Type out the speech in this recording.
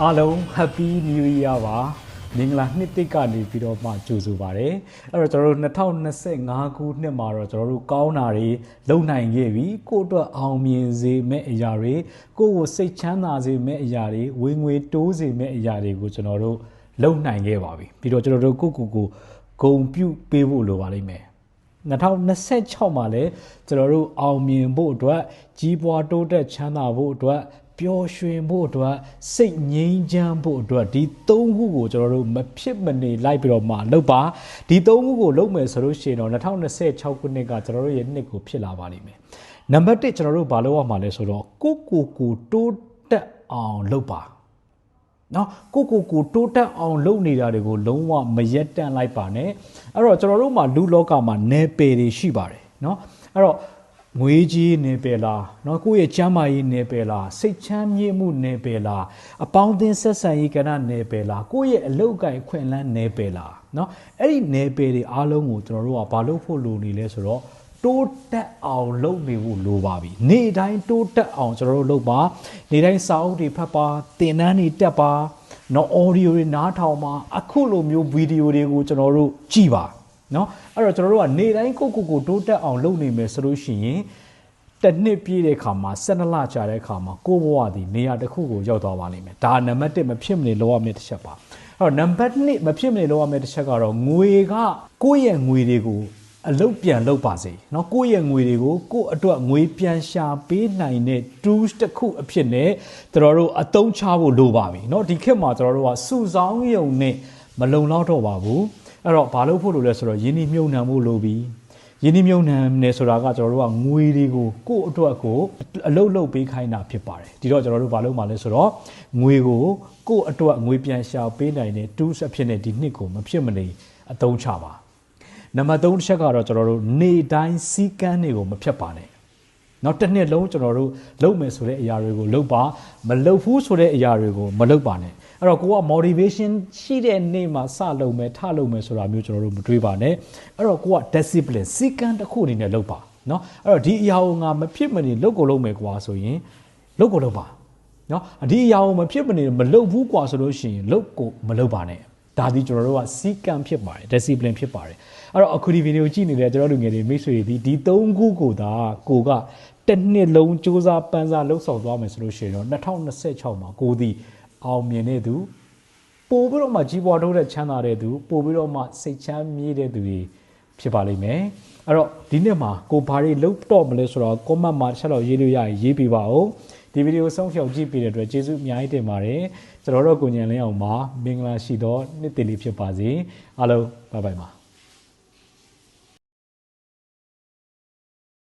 အားလုံး Happy New Year ပါမင်္ဂလာနှစ်သစ်ကနေပြီးတော့မှကြိုဆိုပါရစေအဲ့တော့ကျွန်တော်တို့2025ခုနှစ်မှာတော့ကျွန်တော်တို့ကောင်းတာတွေလုံနိုင်ခဲ့ပြီကိုယ့်အတွက်အောင်မြင်စေမဲ့အရာတွေကိုယ့်ကိုစိတ်ချမ်းသာစေမဲ့အရာတွေဝင်ငွေတိုးစေမဲ့အရာတွေကိုကျွန်တော်တို့လုံနိုင်ခဲ့ပါပြီပြီးတော့ကျွန်တော်တို့ကိုဂုံပြုပေးဖို့လိုပါလိမ့်မယ်2026မှာလည်းကျွန်တော်တို့အောင်မြင်ဖို့အတွက်ကြီးပွားတိုးတက်ချမ်းသာဖို့အတွက်ပျော်ရွှင်ဖို့အတွက်စိတ်ငြိမ်းချမ်းဖို့အတွက်ဒီ၃ခုကိုကျွန်တော်တို့မဖြစ်မနေလိုက်ပြီးတော့မှလုပ်ပါဒီ၃ခုကိုလုပ်မယ်ဆိုလို့ရှိရင်တော့2026ခုနှစ်ကကျွန်တော်တို့ရဲ့နှစ်ကိုဖြစ်လာပါလိမ့်မယ်နံပါတ်1ကျွန်တော်တို့ဘာလုပ်ရမှာလဲဆိုတော့ကိုတိုးတက်အောင်လုပ်ပါနော်ကိုတိုးတက်အောင်လုပ်နေတာတွေကိုလုံးဝမရက်တန့်လိုက်ပါနဲ့အဲ့တော့ကျွန်တော်တို့မှာလူလောကမှာနယ်ပယ်တွေရှိပါတယ်နော်အဲ့တော့ငွေကြီးနယ်ပယ်လားနော်ကိုယ့်ရဲ့ကျန်းမာရေးနယ်ပယ်လားစိတ်ချမ်းမြေ့မှုနယ်ပယ်လားအပေါင်းအသင်းဆက်ဆံရေးကဏ္ဍနယ်ပယ်လားကိုယ့်ရဲ့အလုပ်ကိုင်ခွင့်လန်းနယ်ပယ်လားနော်အဲ့ဒီနယ်ပယ်တွေအားလုံးကိုကျွန်တော်တို့ကဘာလုပ်ဖို့လိုနေလဲဆိုတော့တိုးတက်အောင်လုပ်နေဖို့လိုပါပြီနေ့တိုင်းတိုးတက်အောင်ကျွန်တော်တို့လုပ်ပါနေ့တိုင်းစာအုပ်တွေဖတ်ပါသင်တန်းတွေတက်ပါနော် audio တွေနားထောင်ပါအခုလိုမျိုးဗီဒီယိုတွေကိုကျွန်တော်တို့ကြည့်ပါနော်အဲ့တော့ကျွန်တော်တို့ကနေတိုင်းကိုတိုးတက်အောင်လုပ်နေမယ်ဆိုလို့ရှိရင်တစ်နှစ်ပြည့်တဲ့ခါမှာ12လကြာတဲ့ခါမှာကိုယ့်ဘဝဒီနေရာတစ်ခုကိုရောက်သွားပါလိမ့်မယ်ဒါနံပါတ်1မဖြစ်မနေလုပ်ရမယ့်တစ်ချက်ပါအဲ့တော့နံပါတ်2မဖြစ်မနေလုပ်ရမယ့်တစ်ချက်ကတော့ငွေကကိုယ့်ရဲ့ငွေတွေကိုအလုပ်ပြန်လုပ်ပါစေเนาะကိုယ့်ရဲ့ငွေတွေကိုကိုယ့်အတွက်ငွေပြန်ရှာပေးနိုင်တဲ့ tools တစ်ခုအဖြစ်နဲ့ကျွန်တော်တို့အသုံးချဖို့လိုပါပြီเนาะဒီခေတ်မှာကျွန်တော်တို့ကစုဆောင်းရုံနဲ့မလုံလောက်တော့ပါဘူးအဲ့တော့ဘာလုပ်ဖို့လိုလဲဆိုတော့ယင်းနှမြုံနှံဖို့လိုပြီယင်းနှမြုံနှံနေဆိုတာကကျွန်တော်တို့ကငွေတွေကိုကိုယ့်အတွက်ကိုအလုပ်လုပ်ပေးခိုင်းတာဖြစ်ပါတယ်ဒီတော့ကျွန်တော်တို့ဘာလုပ်မှာလဲဆိုတော့ငွေကိုကိုယ့်အတွက်ငွေပြန်ရှာပေးနိုင်တဲ့ tools အဖြစ်နဲ့ဒီနှစ်ကိုမဖြစ်မနေအသုံးချပါနံပါတ်3တစ်ချက်ကတော့ကျွန်တော်တို့နေတိုင်းစီးကမ်းတွေကိုမဖြတ်ပါနဲ့နောက်တစ်နှစ်လုံးကျွန်တော်တို့လုပ်မယ်ဆိုတဲ့အရာတွေကိုလုပ်ပါမလုပ်ဘူးဆိုတဲ့အရာတွေကိုမလုပ်ပါနဲ့အဲ့တော့ကိုက motivation ရှိတဲ့နေ့မှာစလုပ်မယ်ထလုပ်မယ်ဆိုတာမျိုးကျွန်တော်တို့မတွေးပါနဲ့အဲ့တော့ကိုက discipline စီးကမ်းတစ်ခုအနေနဲ့လုပ်ပါเนาะအဲ့တော့ဒီအရာကိုငါမဖြစ်မနေလုပ်ကိုလုပ်မယ်ကွာဆိုရင်လုပ်ကိုလုပ်ပါเนาะဒီအရာကိုမဖြစ်မနေမလုပ်ဘူးကွာဆိုလို့ရှိရင်လုပ်ကိုမလုပ်ပါနဲ့ဒါဒီကျွန်တော်တို့ကစီးကမ်းဖြစ်ပါတယ် discipline ဖြစ်ပါတယ်အဲ့တော့အခုဒီဗီဒီယိုကြည့်နေတဲ့ကျွန်တော်တို့ငယ်တွေမိတ်ဆွေတွေဒီ၃ခုကိုသာကိုကတစ်နှစ်လုံးစူးစမ်းပန်းစားလှုပ်ဆောင်သွားမယ်ဆိုလို့ရှိရင်တော့2026မှာကိုဒီအောင်မြင်တဲ့သူပို့ပြီးတော့မှကြီးပွားတိုးတဲ့ချမ်းသာတဲ့သူပို့ပြီးတော့မှစိတ်ချမ်းမြေ့တဲ့သူတွေဖြစ်ပါလိမ့်မယ်အဲ့တော့ဒီနှစ်မှာကိုဘာတွေလုပ်တော့မလဲဆိုတော့ comment မှာတစ်ချက်တော့ရေးလို့ရရင်ရေးပြပါဦးဒီဗီဒီယိုဆုံးဖြတ်ကြည့်ပေးတဲ့အတွက်ကျေးဇူးအများကြီးတင်ပါတယ်ကျွန်တော်တို့ကိုညံလင်းအောင်ပါမင်္ဂလာရှိသောနှစ်တည်လေးဖြစ်ပါစေအားလုံးဘိုင်ဘိုင်ပါ